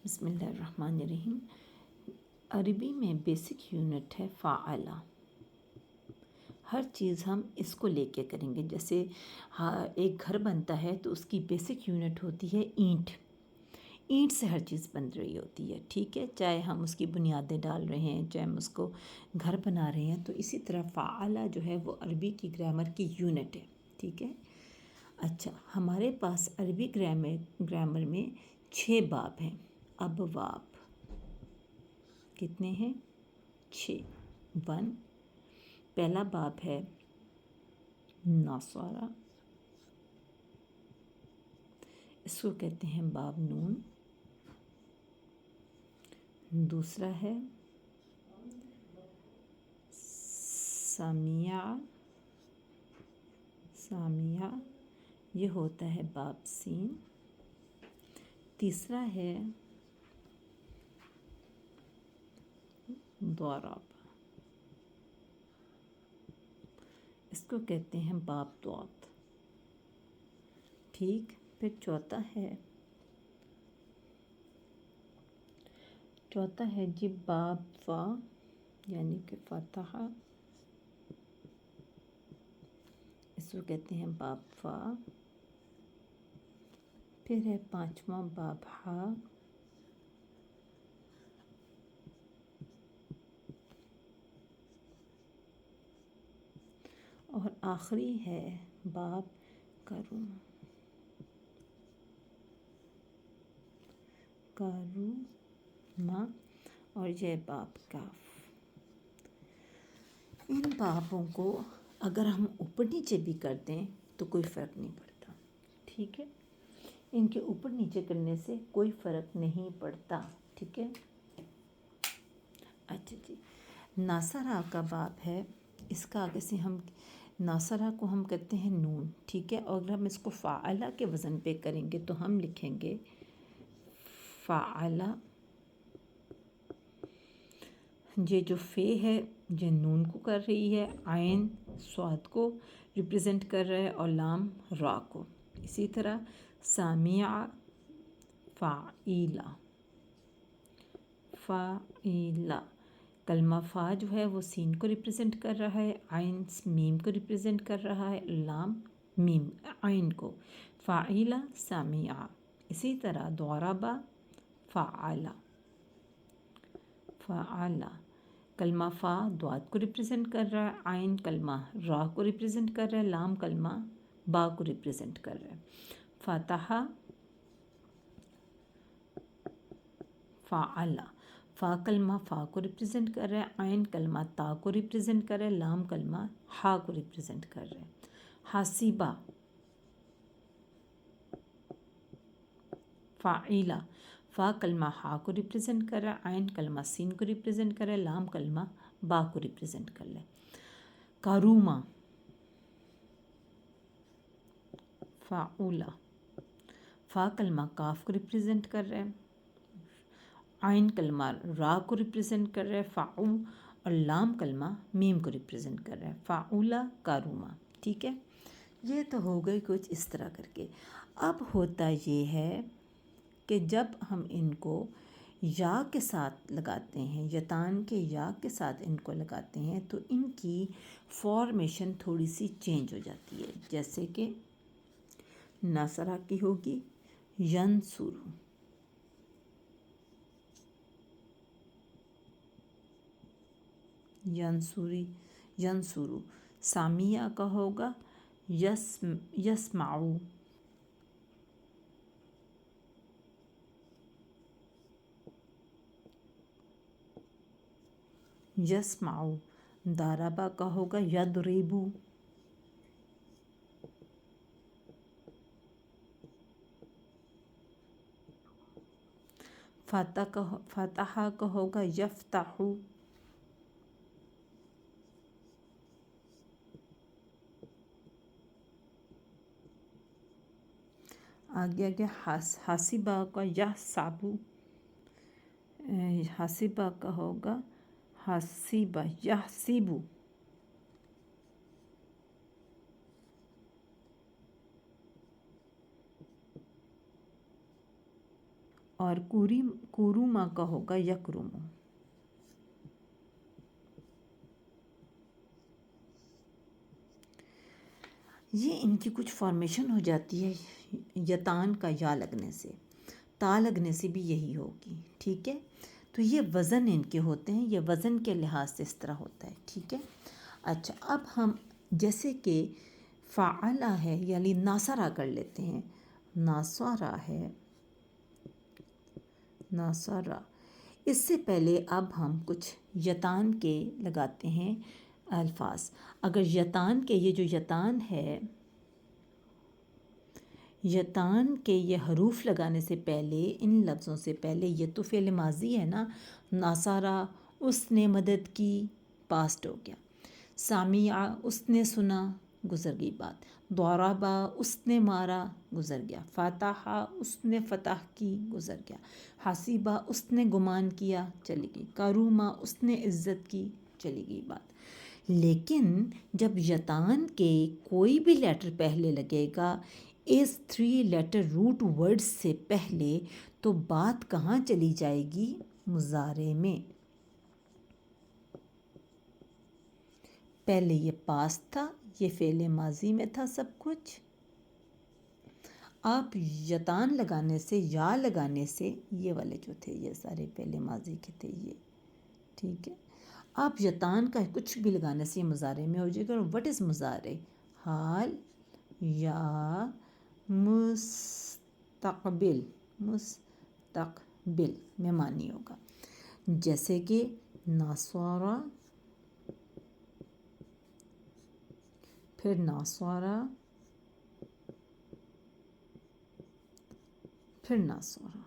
بسم اللہ الرحمن الرحیم۔ عربی میں بیسک یونٹ ہے فعلہ۔ ہر چیز ہم اس کو لے کے کریں گے۔ جیسے ایک گھر بنتا ہے تو اس کی بیسک یونٹ ہوتی ہے اینٹ۔ اینٹ سے ہر چیز بن رہی ہوتی ہے، ٹھیک ہے، چاہے ہم اس کی بنیادیں ڈال رہے ہیں، چاہے ہم اس کو گھر بنا رہے ہیں، تو اسی طرح فعلہ جو ہے وہ عربی کی گرامر کی یونٹ ہے، ٹھیک ہے۔ اچھا، ہمارے پاس عربی گرامر میں 6 باب ہیں۔ ابواب کتنے ہیں؟ 6۔ پہلا باب ہے ناصرہ، اس کو کہتے ہیں باب نون۔ دوسرا ہے سامعہ، یہ ہوتا ہے باب سین۔ تیسرا ہے ضرب، اس کو کہتے ہیں باب ضاد، ٹھیک۔ پھر چوتھا ہے جی باب فا، یعنی کہ فتح، اس کو کہتے ہیں باب فا۔ پھر ہے 5واں باب ہا، اور آخری ہے باب کروما، اور یہ باب کاف۔ ان بابوں کو اگر ہم اوپر نیچے بھی کر دیں تو کوئی فرق نہیں پڑتا، ٹھیک ہے۔ ان کے اوپر نیچے کرنے سے کوئی فرق نہیں پڑتا، ٹھیک ہے۔ اچھا جی، ناصرہ کا باب ہے، اس کا آگے سے ہم ناصرہ کو ہم کہتے ہیں نون، ٹھیک ہے۔ اور اگر ہم اس کو فعلہ کے وزن پہ کریں گے تو ہم لکھیں گے فعلہ، یہ جو فے ہے یہ نون کو کر رہی ہے، عین صاد کو ریپرزینٹ کر رہا ہے، اور لام را کو۔ اسی طرح سامعہ فعیلہ، کلمہ فا جو ہے وہ سین کو ریپرزینٹ کر رہا ہے، عین میم کو ریپرزینٹ کر رہا ہے، لام میم عین کو، فعیلہ سامعہ۔ اسی طرح ضرب فعلہ، کلمہ فا ضاد کو ریپرزینٹ کر رہا ہے، عین کلمہ را کو ریپرزینٹ کر رہا ہے، لام کلمہ با کو ریپرزینٹ کر رہا ہے۔ فتح فعلہ، فا کلمہ فا کو ریپرزینٹ کر رہا ہے، عین کلمہ تا کو ریپرزینٹ کر رہا ہے، لام کلمہ ہا کو ریپرزینٹ کر رہا ہے۔ حاسبہ فعیلہ، فا کلمہ ہا کو ریپرزینٹ کر رہا ہے، عین کلمہ سین کو ریپرزینٹ کر رہا ہے، لام کلمہ با کو ریپرزینٹ کر رہا ہے۔ کاروما فعولہ، فا کلمہ کاف کو ریپرزینٹ کر رہا ہے، عین کلمہ را کو ریپرزینٹ کر رہا ہے، فعو، اور لام کلمہ میم کو ریپرزینٹ کر رہا ہے، فعولہ کاروما، ٹھیک ہے۔ یہ تو ہو گئی کچھ اس طرح کر کے۔ اب ہوتا یہ ہے کہ جب ہم ان کو یا کے ساتھ لگاتے ہیں، یتان کے یا کے ساتھ ان کو لگاتے ہیں تو ان کی فارمیشن تھوڑی سی چینج ہو جاتی ہے۔ جیسے کہ ناصرہ کی ہوگی ینصرو، ینصرو، سامعہ کا ہوگا یسمعو، ضربہ کا ہوگا یضربو، فتح کا ہوگا یفتحو، آگے حاسبہ کا یحسبو، حاسبہ کا ہوگا حاسبہ یحسبو، اور کوروما کا ہوگا یکرومو. یہ ان کی کچھ فارمیشن ہو جاتی ہے یتان کا یا لگنے سے، تا لگنے سے بھی یہی ہوگی. ٹھیک ہے، تو یہ وزن ان کے ہوتے ہیں، یہ وزن کے لحاظ سے اس طرح ہوتا ہے. ٹھیک ہے. اچھا، اب ہم جیسے کہ فعلہ ہے یعنی ناصرہ کر لیتے ہیں. ناصرہ ہے، ناصرہ. اس سے پہلے اب ہم کچھ یتان کے لگاتے ہیں الفاظ. اگر یتان کے یہ جو یتان ہے، یتان کے یہ حروف لگانے سے پہلے، ان لفظوں سے پہلے، یہ تو فعل ماضی ہے نا. ناصرہ اس نے مدد کی، پاسٹ ہو گیا. سامعہ اس نے سنا، گزر گئی بات. ضربہ اس نے مارا، گزر گیا. فتحہ اس نے فتح کی، گزر گیا. حسیبہ اس نے گمان کیا، چلی گئی. کرومہ اس نے عزت کی، چلی گئی بات. لیکن جب یتان کے کوئی بھی لیٹر پہلے لگے گا اس 3 لیٹر روٹ ورڈ سے پہلے، تو بات کہاں چلی جائے گی؟ مضارع میں. پہلے یہ پاسٹ تھا، یہ فعل ماضی میں تھا سب کچھ. آپ یتان لگانے سے، یا لگانے سے، یہ والے جو تھے یہ سارے فعل ماضی کے تھے یہ. ٹھیک ہے. آپ یتان کا کچھ بھی لگانے سے یہ مضارع میں ہو جائے گا. وٹ از مضارع؟ حال یا مستقبل، مستقبل میں معنی ہوگا. جیسے کہ ناصرہ، پھر ناصرہ، پھر ناصرہ.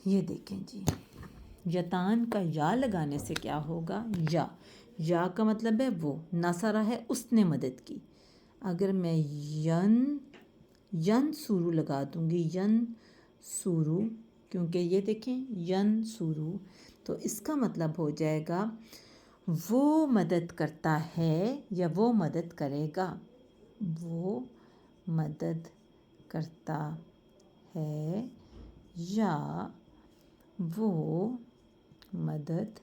یہ دیکھیں جی، یتان کا یا لگانے سے کیا ہوگا؟ یا کا مطلب ہے وہ. ناصرہ ہے اس نے مدد کی. اگر میں ین سورو لگا دوں گی، ین سورو، کیونکہ یہ دیکھیں ین سورو، تو اس کا مطلب ہو جائے گا وہ مدد کرتا ہے یا وہ مدد کرے گا. وہ مدد کرتا ہے یا وہ مدد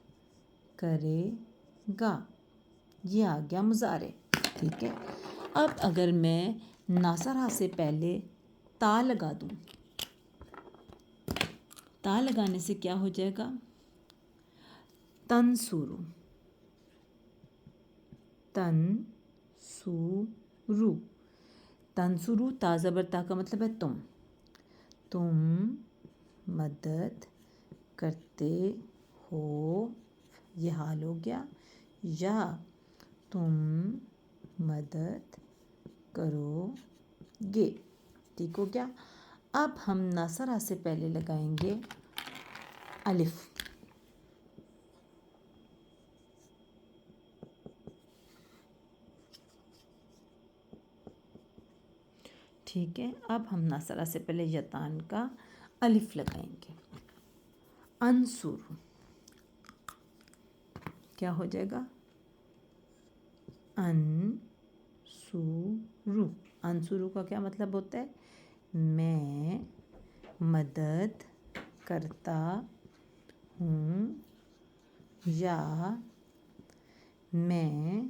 کرے گا. یہ آ گیا مضارع. ٹھیک ہے. اب اگر میں ناصرہ سے پہلے تا لگا دوں، تا لگانے سے کیا ہو جائے گا؟ تنصرو، تنصرو. تنصرو، تا زبر تا کا مطلب ہے تم. تم مدد کرتے ہو، یہ حال ہو گیا. یا تم مدد کرو گے. ٹھیک ہو گیا. اب ہم ناصرہ سے پہلے لگائیں گے الف. ٹھیک ہے. اب ہم ناصرہ سے پہلے یتان کا الف لگائیں گے. انصر، کیا ہو جائے گا؟ انصرو. انصرو کا کیا مطلب ہوتا ہے؟ میں مدد کرتا ہوں یا میں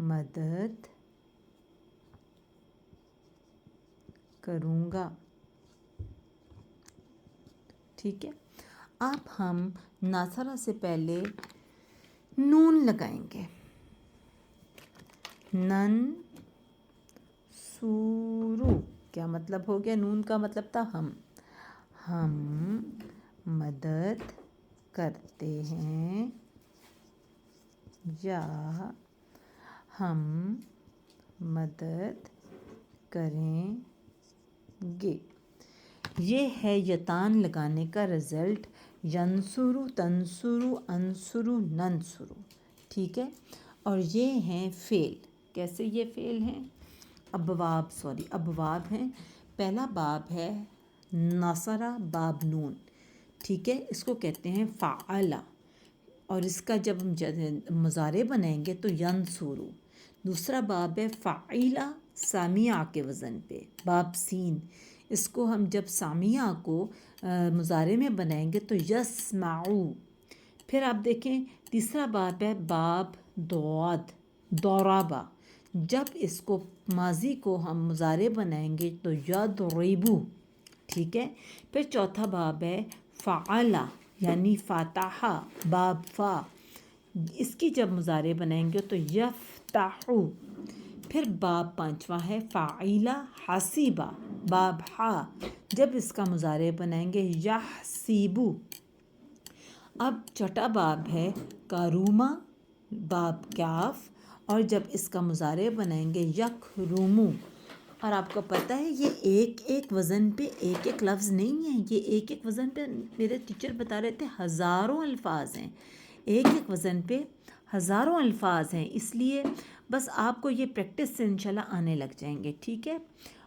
مدد کروں گا. ٹھیک ہے. اب ہم ناصرہ سے پہلے نون لگائیں گے. نن سورو، کیا مطلب ہو گیا؟ نون کا مطلب تھا ہم. ہم مدد کرتے ہیں یا ہم مدد کریں گے. یہ ہے یتان لگانے کا رزلٹ. ینصرو، تنصرو، انصرو، ننصرو. ٹھیک ہے. اور یہ ہیں فعل. کیسے یہ فعل ہیں؟ ابواب ہیں. پہلا باب ہے ناصرہ، باب نون. ٹھیک ہے. اس کو کہتے ہیں فعلہ. اور اس کا جب ہم مضارع بنائیں گے تو ینصرو. دوسرا باب ہے فعیلہ، سامعہ کے وزن پہ، باب سین، اس کو ہم جب سامعہ کو مضارع میں بنائیں گے تو یسمعو۔ پھر آپ دیکھیں تیسرا باب ہے باب ضاد، ضربہ، جب اس کو ماضی کو ہم مضارع بنائیں گے تو یضربو، ٹھیک ہے۔ پھر چوتھا باب ہے فعل یعنی فتح، باب فا، اس کی جب مضارع بنائیں گے تو یفتحو۔ پھر باب پانچواں ہے فعیلہ حسیبہ، باب ہا، جب اس کا مضارع بنائیں گے یحسیبو۔ اب چھٹا باب ہے کرومہ، باب کاف، اور جب اس کا مضارع بنائیں گے یکرمو۔ اور آپ کو پتہ ہے یہ ایک ایک وزن پہ ایک ایک لفظ نہیں ہے، یہ ایک ایک وزن پہ میرے ٹیچر بتا رہے تھے ہزاروں الفاظ ہیں، ایک ایک وزن پہ ہزاروں الفاظ ہیں، اس لیے بس آپ کو یہ پریکٹس سے انشاءاللہ آنے لگ جائیں گے، ٹھیک ہے۔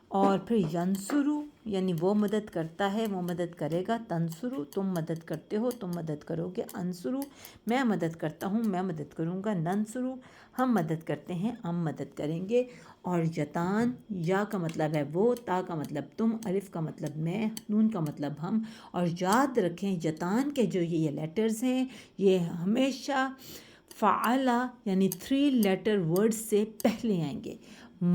اور پھر ینصرو یعنی وہ مدد کرتا ہے، وہ مدد کرے گا، تنصرو تم مدد کرتے ہو، تم مدد کرو گے، انصرو میں مدد کرتا ہوں، میں مدد کروں گا، ننصرو ہم مدد کرتے ہیں، ہم مدد کریں گے۔ اور یتان، یا کا مطلب ہے وہ، تا کا مطلب تم، الف کا مطلب میں، نون کا مطلب ہم۔ اور یاد رکھیں یتان کے جو یہ لیٹرز ہیں یہ ہمیشہ فعلا یعنی 3 لیٹر ورڈ سے پہلے آئیں گے،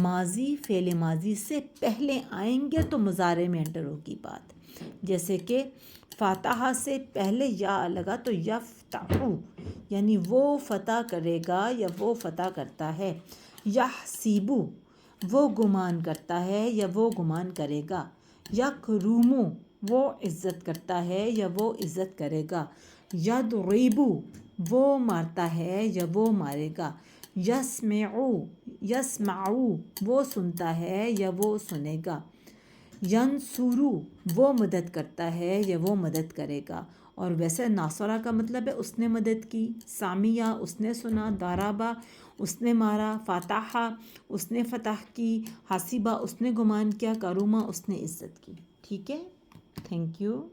ماضی فعل ماضی سے پہلے آئیں گے تو مضارع میں انٹر ہوگی بات۔ جیسے کہ فاتحہ سے پہلے یا لگا تو یفتحو یعنی وہ فتح کرے گا یا وہ فتح کرتا ہے، یحسیبو وہ گمان کرتا ہے یا وہ گمان کرے گا، یکرمو وہ عزت کرتا ہے یا وہ عزت کرے گا، یضربو وہ مارتا ہے یا وہ مارے گا، یسمعو وہ سنتا ہے یا وہ سنے گا، ینصرو وہ مدد کرتا ہے یا وہ مدد کرے گا۔ اور ویسے ناصرہ کا مطلب ہے اس نے مدد کی، سامعہ اس نے سنا، ضربہ اس نے مارا، فاتحہ اس نے فتح کی، حسیبہ اس نے گمان کیا، کرومہ اس نے عزت کی، ٹھیک ہے۔ Thank you.